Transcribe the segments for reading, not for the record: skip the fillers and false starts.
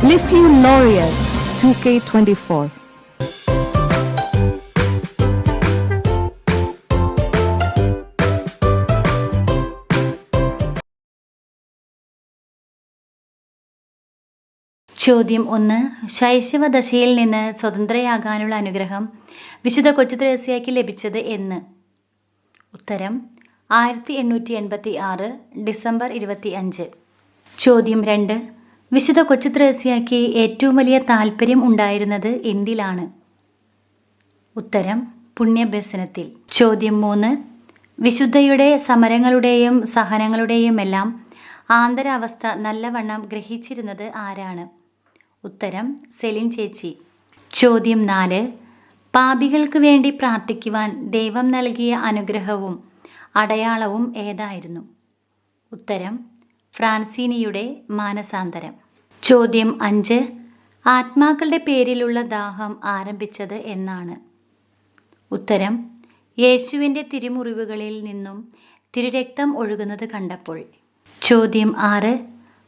LISU Laureate 2K24. ചോദ്യം 1. ശൈശവദശയിൽ നിന്ന് സ്വതന്ത്രയാകാനുള്ള അനുഗ്രഹം വിശുദ്ധ കൊച്ചുത്രേസ്യയ്ക്ക് ലഭിച്ചത് എന്ന്? ഉത്തരം 1886 ഡിസംബർ 25. ചോദ്യം 2. വിശുദ്ധ കൊച്ചുത്രേസ്യയ്ക്ക് ഏറ്റവും വലിയ താല്പര്യം ഉണ്ടായിരുന്നത് എന്തിലാണ്? ഉത്തരം പുണ്യഭ്യസനത്തിൽ. ചോദ്യം 3. വിശുദ്ധയുടെ സമരങ്ങളുടെയും സഹനങ്ങളുടെയും എല്ലാം ആന്തരാവസ്ഥ നല്ലവണ്ണം ഗ്രഹിച്ചിരുന്നത് ആരാണ്? ഉത്തരം സെലിൻ ചേച്ചി. ചോദ്യം 4. പാപികൾക്ക് വേണ്ടി പ്രാർത്ഥിക്കുവാൻ ദൈവം നൽകിയ അനുഗ്രഹവും അടയാളവും ഏതായിരുന്നു? ഉത്തരം ഫ്രാൻസിനിയുടെ മാനസാന്തരം. ചോദ്യം 5. ആത്മാക്കളുടെ പേരിലുള്ള ദാഹം ആരംഭിച്ചത് എന്നാണ്? ഉത്തരം യേശുവിൻ്റെ തിരുമുറിവുകളിൽ നിന്നും തിരുരക്തം ഒഴുകുന്നത് കണ്ടപ്പോൾ. ചോദ്യം 6.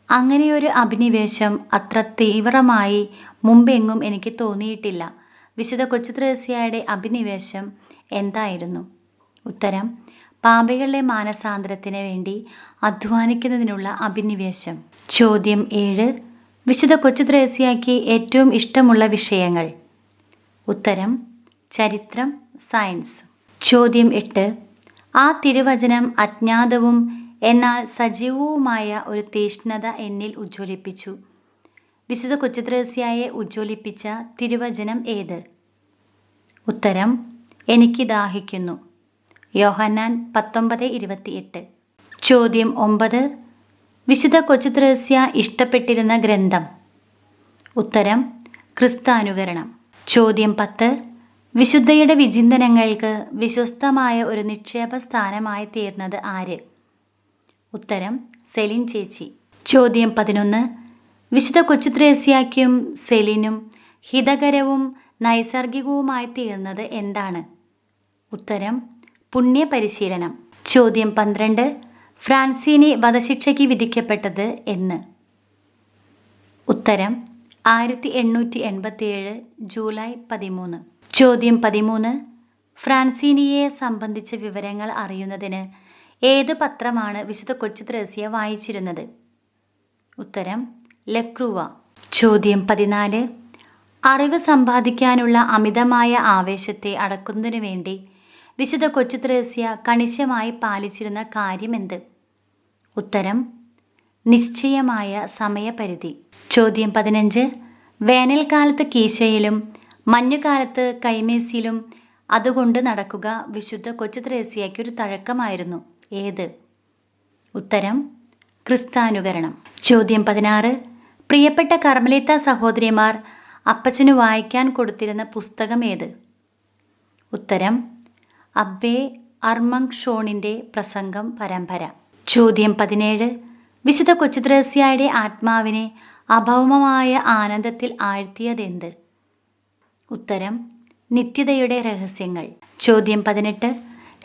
അങ്ങനെയൊരു അഭിനിവേശം അത്ര തീവ്രമായി മുമ്പെങ്ങും എനിക്ക് തോന്നിയിട്ടില്ല. വിശുദ്ധ കൊച്ചുത്രേസ്യയുടെ അഭിനിവേശം എന്തായിരുന്നു? ഉത്തരം പാപികളുടെ മാനസാന്തരത്തിന് വേണ്ടി അധ്വാനിക്കുന്നതിനുള്ള അഭിനിവേശം. ചോദ്യം 7. വിശുദ്ധ കൊച്ചുത്രേസ്യയ്ക്ക് ഏറ്റവും ഇഷ്ടമുള്ള വിഷയങ്ങൾ? ഉത്തരം ചരിത്രം, സയൻസ്. ചോദ്യം 8. ആ തിരുവചനം അജ്ഞാതവും എന്നാൽ സജീവവുമായ ഒരു തീഷ്ണത എന്നിൽ ഉജ്ജ്വലിപ്പിച്ചു. വിശുദ്ധ കൊച്ചുത്രേസ്യയെ ഉജ്ജ്വലിപ്പിച്ച തിരുവചനം ഏത്? ഉത്തരം എനിക്ക് ദാഹിക്കുന്നു. യോഹന്നാൻ 19:28. ചോദ്യം 9. വിശുദ്ധ കൊച്ചുത്രേസ്യ ഇഷ്ടപ്പെട്ടിരുന്ന ഗ്രന്ഥം? ഉത്തരം ക്രിസ്താനുകരണം. ചോദ്യം 10. വിശുദ്ധയുടെ വിചിന്തനങ്ങൾക്ക് വിശ്വസ്തമായ ഒരു നിക്ഷേപ സ്ഥാനമായി തീർന്നത് ആര്? ഉത്തരം സെലിൻ ചേച്ചി. ചോദ്യം 11. വിശുദ്ധ കൊച്ചുത്രേസ്യയ്ക്കും സെലിനും ഹിതകരവും നൈസർഗികവുമായി തീർന്നത് എന്താണ്? ഉത്തരം പുണ്യപരിശീലനം. ചോദ്യം 12. ഫ്രാൻസിനി വധശിക്ഷയ്ക്ക് വിധിക്കപ്പെട്ടത് എന്ന്? ഉത്തരം 1887 ജൂലൈ 13. ചോദ്യം 13. ഫ്രാൻസിനിയെ സംബന്ധിച്ച വിവരങ്ങൾ അറിയുന്നതിന് ഏത് പത്രമാണ് വിശുദ്ധ കൊച്ചുത്രേസ്യ വായിച്ചിരുന്നത്? ഉത്തരം ലക്രൂവ. ചോദ്യം 14. അറിവ് സമ്പാദിക്കാനുള്ള അമിതമായ ആവേശത്തെ അടക്കുന്നതിനു വേണ്ടി വിശുദ്ധ കൊച്ചുത്രേസ്യ കണിശമായി പാലിച്ചിരുന്ന കാര്യമെന്ത്? ഉത്തരം നിശ്ചയമായ സമയപരിധി. ചോദ്യം 15. വേനൽക്കാലത്ത് കീശയിലും മഞ്ഞുകാലത്ത് കൈമേസിലും അതുകൊണ്ട് നടക്കുക വിശുദ്ധ കൊച്ചുത്രേസ്യയ്ക്കൊരു തഴക്കമായിരുന്നു. ഏത്? ഉത്തരം ക്രിസ്താനുകരണം. ചോദ്യം 16. പ്രിയപ്പെട്ട കർമ്മലീത്ത സഹോദരിമാർ അപ്പച്ചനു വായിക്കാൻ കൊടുത്തിരുന്ന പുസ്തകം ഏത്? ഉത്തരം അബ്ബേ അർമങ് ഷോണിൻ്റെ പ്രസംഗം പരമ്പര. ചോദ്യം 17. വിശുദ്ധ കൊച്ചുത്രേസ്യയുടെ ആത്മാവിനെ അഭൗമമായ ആനന്ദത്തിൽ ആഴ്ത്തിയതെന്ത്? ഉത്തരം നിത്യതയുടെ രഹസ്യങ്ങൾ. ചോദ്യം 18.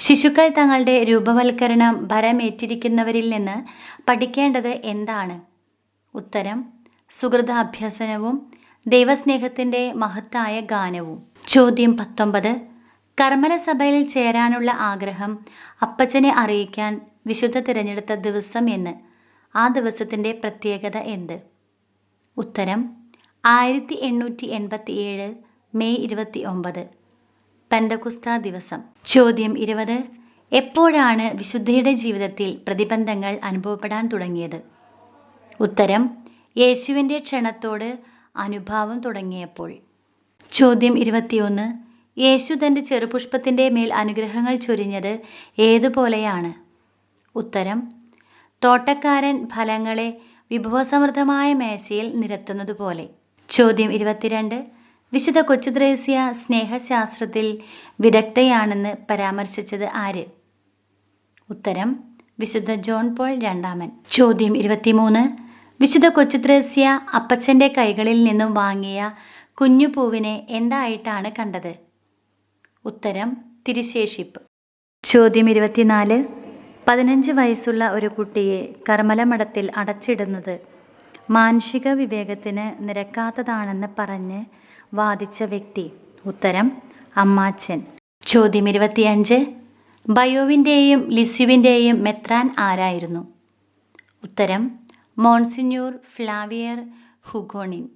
ശിശുക്കൾ തങ്ങളുടെ രൂപവൽക്കരണം ഭരമേറ്റിരിക്കുന്നവരിൽ നിന്ന് പഠിക്കേണ്ടത് എന്താണ്? ഉത്തരം സുഹൃതാഭ്യസനവും ദൈവസ്നേഹത്തിൻ്റെ മഹത്തായ ഗാനവും. ചോദ്യം 19. കർമ്മല സഭയിൽ ചേരാനുള്ള ആഗ്രഹം അപ്പച്ചനെ അറിയിക്കാൻ വിശുദ്ധ തിരഞ്ഞെടുത്ത ദിവസം എന്ന്? ആ ദിവസത്തിൻ്റെ പ്രത്യേകത എന്ത്? ഉത്തരം 1887 മെയ് 29 പെന്തക്കുസ്ത ദിവസം. ചോദ്യം 20. എപ്പോഴാണ് വിശുദ്ധയുടെ ജീവിതത്തിൽ പ്രതിബന്ധങ്ങൾ അനുഭവപ്പെടാൻ തുടങ്ങിയത്? ഉത്തരം യേശുവിൻ്റെ ക്ഷണത്തോട് അനുഭാവം തുടങ്ങിയപ്പോൾ. ചോദ്യം 21. യേശു തൻ്റെ ചെറുപുഷ്പത്തിൻ്റെ മേൽ അനുഗ്രഹങ്ങൾ ചൊരിഞ്ഞത് ഏതുപോലെയാണ്? ഉത്തരം തോട്ടക്കാരൻ ഫലങ്ങളെ വിഭവസമൃദ്ധമായ മേശയിൽ നിരത്തുന്നതുപോലെ. ചോദ്യം 22. വിശുദ്ധ കൊച്ചുത്രേസ്യ സ്നേഹശാസ്ത്രത്തിൽ വിദഗ്ധയാണെന്ന് പരാമർശിച്ചത് ആര്? ഉത്തരം വിശുദ്ധ ജോൺ പോൾ രണ്ടാമൻ. ചോദ്യം 23. വിശുദ്ധ കൊച്ചുത്രേസ്യ അപ്പച്ചൻ്റെ കൈകളിൽ നിന്നും വാങ്ങിയ കുഞ്ഞുപൂവിനെ എന്തായിട്ടാണ് കണ്ടത്? ഉത്തരം തിരുശേഷിപ്പ്. ചോദ്യം 24. 15 വയസ്സുള്ള ഒരു കുട്ടിയെ കർമ്മലമഠത്തിൽ അടച്ചിടുന്നത് മാനുഷിക വിവേകത്തിന് നിരക്കാത്തതാണെന്ന് പറഞ്ഞ് വാദിച്ച വ്യക്തി? ഉത്തരം അമ്മാച്ചൻ. ചോദ്യം 25. ബയോവിൻ്റെയും ലിസ്യുവിൻ്റെയും മെത്രാൻ ആരായിരുന്നു? ഉത്തരം മോൺസിഞ്ഞൂർ ഫ്ലാവിയർ ഹുഗോണിൻ.